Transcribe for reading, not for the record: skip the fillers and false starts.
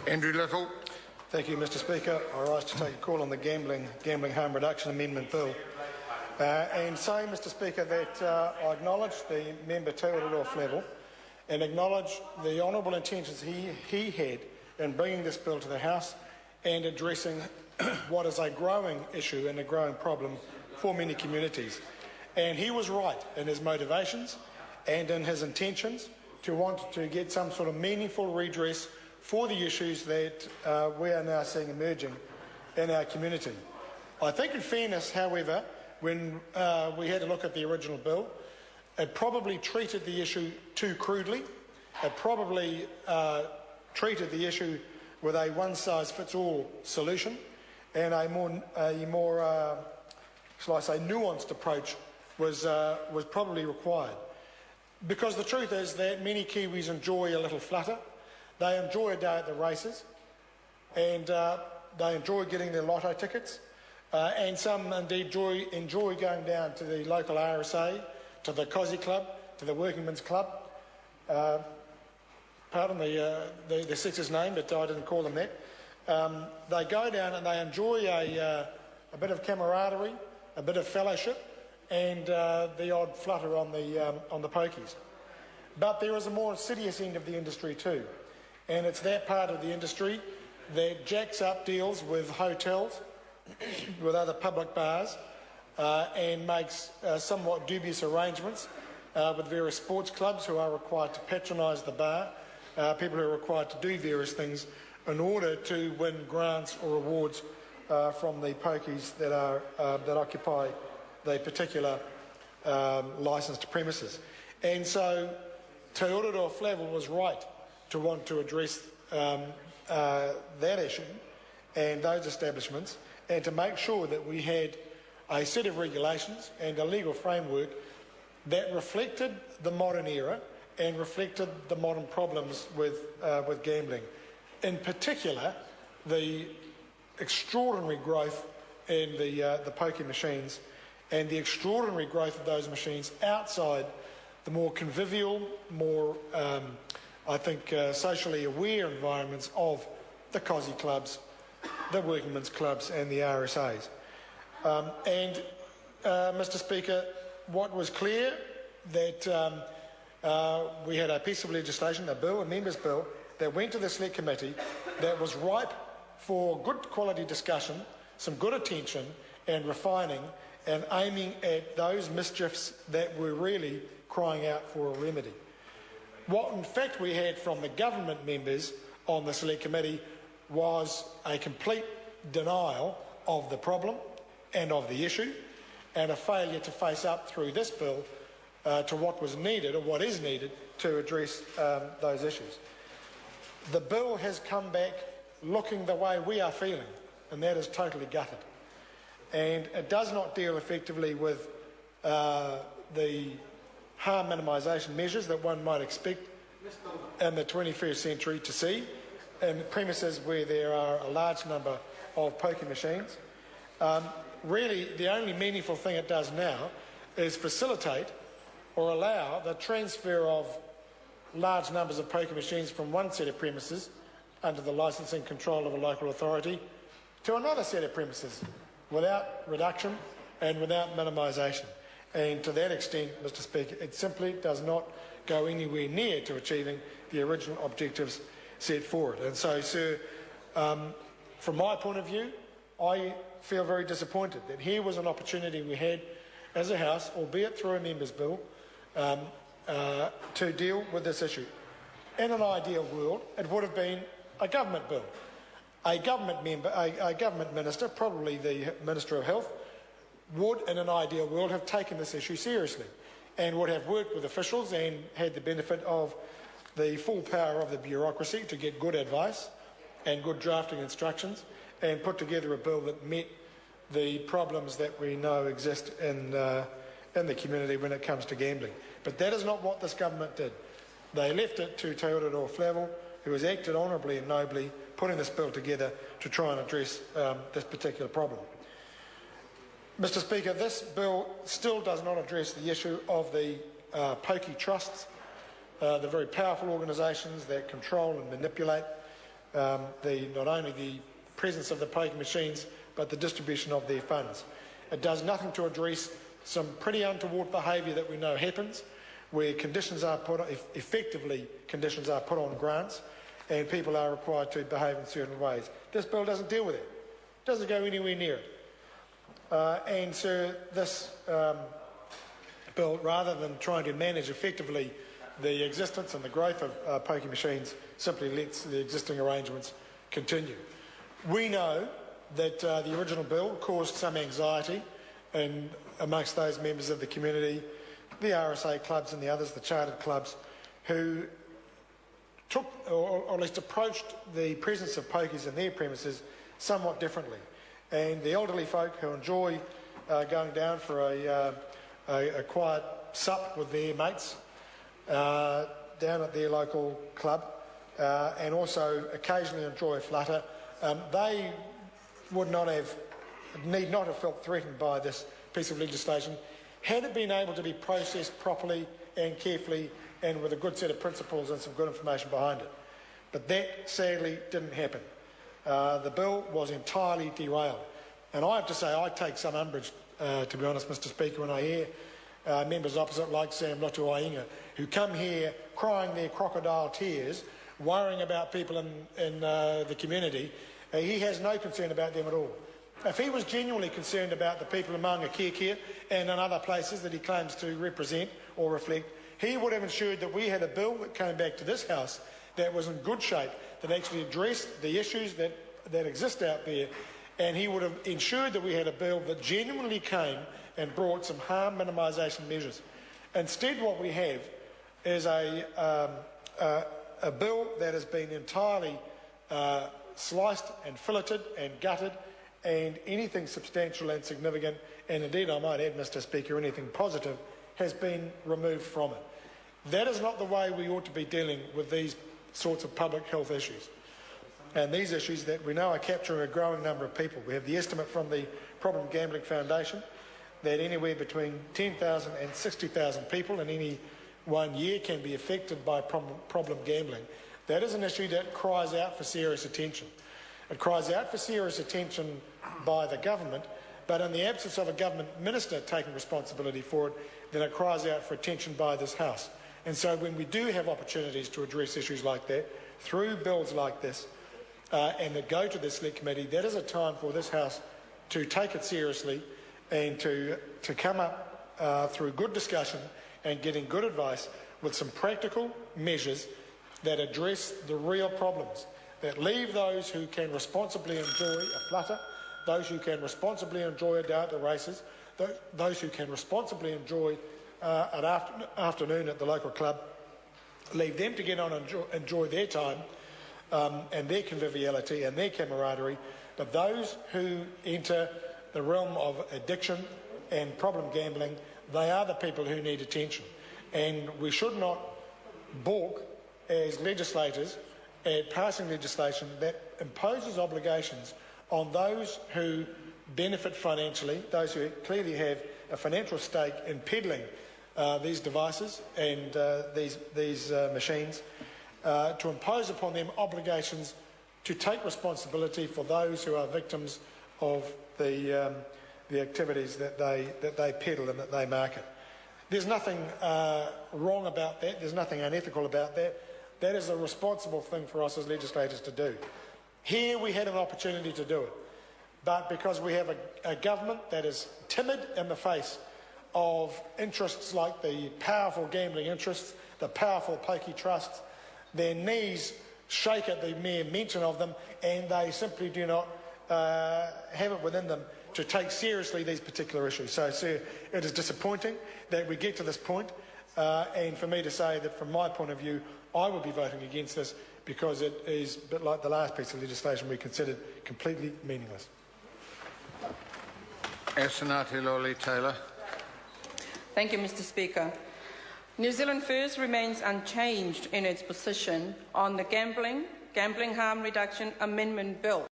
Andrew Little. Thank you, Mr Speaker. I rise to take a call on the Gambling Harm Reduction Amendment Bill. And say, Mr Speaker, that I acknowledge the member Te Ururoa level and acknowledge the honourable intentions he had in bringing this bill to the House and addressing what is a growing issue and a growing problem for many communities. And he was right in his motivations and in his intentions to want to get some sort of meaningful redress for the issues that we are now seeing emerging in our community. I think in fairness, however, when we had a look at the original bill, it probably treated the issue too crudely. It probably treated the issue with a one-size-fits-all solution, and a more shall I say, nuanced approach was probably required. Because the truth is that many Kiwis enjoy a little flutter. They enjoy a day at the races, and they enjoy getting their lotto tickets, and some indeed enjoy going down to the local RSA, to the Cosy Club, to the Working Men's Club. Pardon the sex's name, but I didn't call them that. They go down and they enjoy a bit of camaraderie, a bit of fellowship, and the odd flutter on the pokies. But there is a more insidious end of the industry too, and it's that part of the industry that jacks up deals with hotels, with other public bars, and makes somewhat dubious arrangements with various sports clubs who are required to patronise the bar, people who are required to do various things in order to win grants or awards from the pokies that occupy the particular licensed premises. And so Te Ururoa Flavel was right to want to address that issue and those establishments, and to make sure that we had a set of regulations and a legal framework that reflected the modern era and reflected the modern problems with gambling. In particular, the extraordinary growth in the poker machines and the extraordinary growth of those machines outside the more convivial, more, I think, socially aware environments of the Cosy clubs, the Working Men's clubs and the RSAs. Mr Speaker, what was clear that we had a piece of legislation, a member's bill, that went to the Select Committee that was ripe for good quality discussion, some good attention and refining, and aiming at those mischiefs that were really crying out for a remedy. What in fact we had from the government members on the Select Committee was a complete denial of the problem and of the issue, and a failure to face up through this bill to what was needed, or what is needed, to address those issues. The bill has come back looking the way we are feeling, and that is totally gutted. And it does not deal effectively with the harm minimisation measures that one might expect in the 21st century to see in premises where there are a large number of poker machines. Really, the only meaningful thing it does now is facilitate or allow the transfer of large numbers of poker machines from one set of premises under the licensing control of a local authority to another set of premises without reduction and without minimisation. And to that extent, Mr Speaker, it simply does not go anywhere near to achieving the original objectives set forward. And so, sir, from my point of view, I feel very disappointed that here was an opportunity we had as a House, albeit through a member's bill, to deal with this issue. In an ideal world, it would have been a government bill. A government minister, probably the Minister of Health, would, in an ideal world, have taken this issue seriously and would have worked with officials and had the benefit of the full power of the bureaucracy to get good advice and good drafting instructions and put together a bill that met the problems that we know exist in the community when it comes to gambling. But that is not what this government did. They left it to Te Ururoa Flavel, who has acted honourably and nobly, putting this bill together to try and address this particular problem. Mr Speaker, this bill still does not address the issue of the pokey trusts, the very powerful organisations that control and manipulate not only the presence of the poker machines, but the distribution of their funds. It does nothing to address some pretty untoward behaviour that we know happens, where conditions are put, effectively conditions are put on grants, and people are required to behave in certain ways. This bill doesn't deal with it. It doesn't go anywhere near it. And so this bill, rather than trying to manage effectively the existence and the growth of poker machines, simply lets the existing arrangements continue. We know that the original bill caused some anxiety amongst those members of the community, the RSA clubs and the others, the chartered clubs, who took, or at least approached, the presence of pokies in their premises somewhat differently. And the elderly folk who enjoy going down for a quiet sup with their mates down at their local club, and also occasionally enjoy a flutter, they need not have felt threatened by this piece of legislation had it been able to be processed properly and carefully and with a good set of principles and some good information behind it. But that sadly didn't happen. The bill was entirely derailed. And I have to say I take some umbrage, to be honest, Mr Speaker, when I hear members opposite like Sam Lotu-Ainga who come here crying their crocodile tears, worrying about people in the community. He has no concern about them at all. If he was genuinely concerned about the people in Maungakiekia and in other places that he claims to represent or reflect, he would have ensured that we had a bill that came back to this House that was in good shape, that actually addressed the issues that exist out there, and he would have ensured that we had a bill that genuinely came and brought some harm minimisation measures. Instead, what we have is a bill that has been entirely sliced and filleted and gutted, and anything substantial and significant, and indeed I might add, Mr Speaker, anything positive, has been removed from it. That is not the way we ought to be dealing with these sorts of public health issues. And these issues that we know are capturing a growing number of people. We have the estimate from the Problem Gambling Foundation that anywhere between 10,000 and 60,000 people in any 1 year can be affected by problem gambling. That is an issue that cries out for serious attention. It cries out for serious attention by the government, but in the absence of a government minister taking responsibility for it, then it cries out for attention by this House. And so when we do have opportunities to address issues like that, through bills like this, and that go to the Select Committee, that is a time for this House to take it seriously and to come up through good discussion and getting good advice with some practical measures that address the real problems, that leave those who can responsibly enjoy a flutter, those who can responsibly enjoy a dart at races, those who can responsibly enjoy an afternoon at the local club, leave them to get on and enjoy their time and their conviviality and their camaraderie. But those who enter the realm of addiction and problem gambling, they are the people who need attention. And we should not balk as legislators at passing legislation that imposes obligations on those who benefit financially, those who clearly have a financial stake in peddling these devices and these machines, to impose upon them obligations to take responsibility for those who are victims of the activities that they peddle and that they market. There's nothing wrong about that. There's nothing unethical about that. That is a responsible thing for us as legislators to do. Here we had an opportunity to do it, but because we have a government that is timid in the face of interests like the powerful gambling interests, the powerful pokey trusts, their knees shake at the mere mention of them, and they simply do not have it within them to take seriously these particular issues. So it is disappointing that we get to this point, and for me to say that from my point of view, I would be voting against this because it is a bit like the last piece of legislation we considered completely meaningless. Asanati Lolly Taylor. Thank you, Mr Speaker. New Zealand First remains unchanged in its position on the Gambling Harm Reduction Amendment Bill.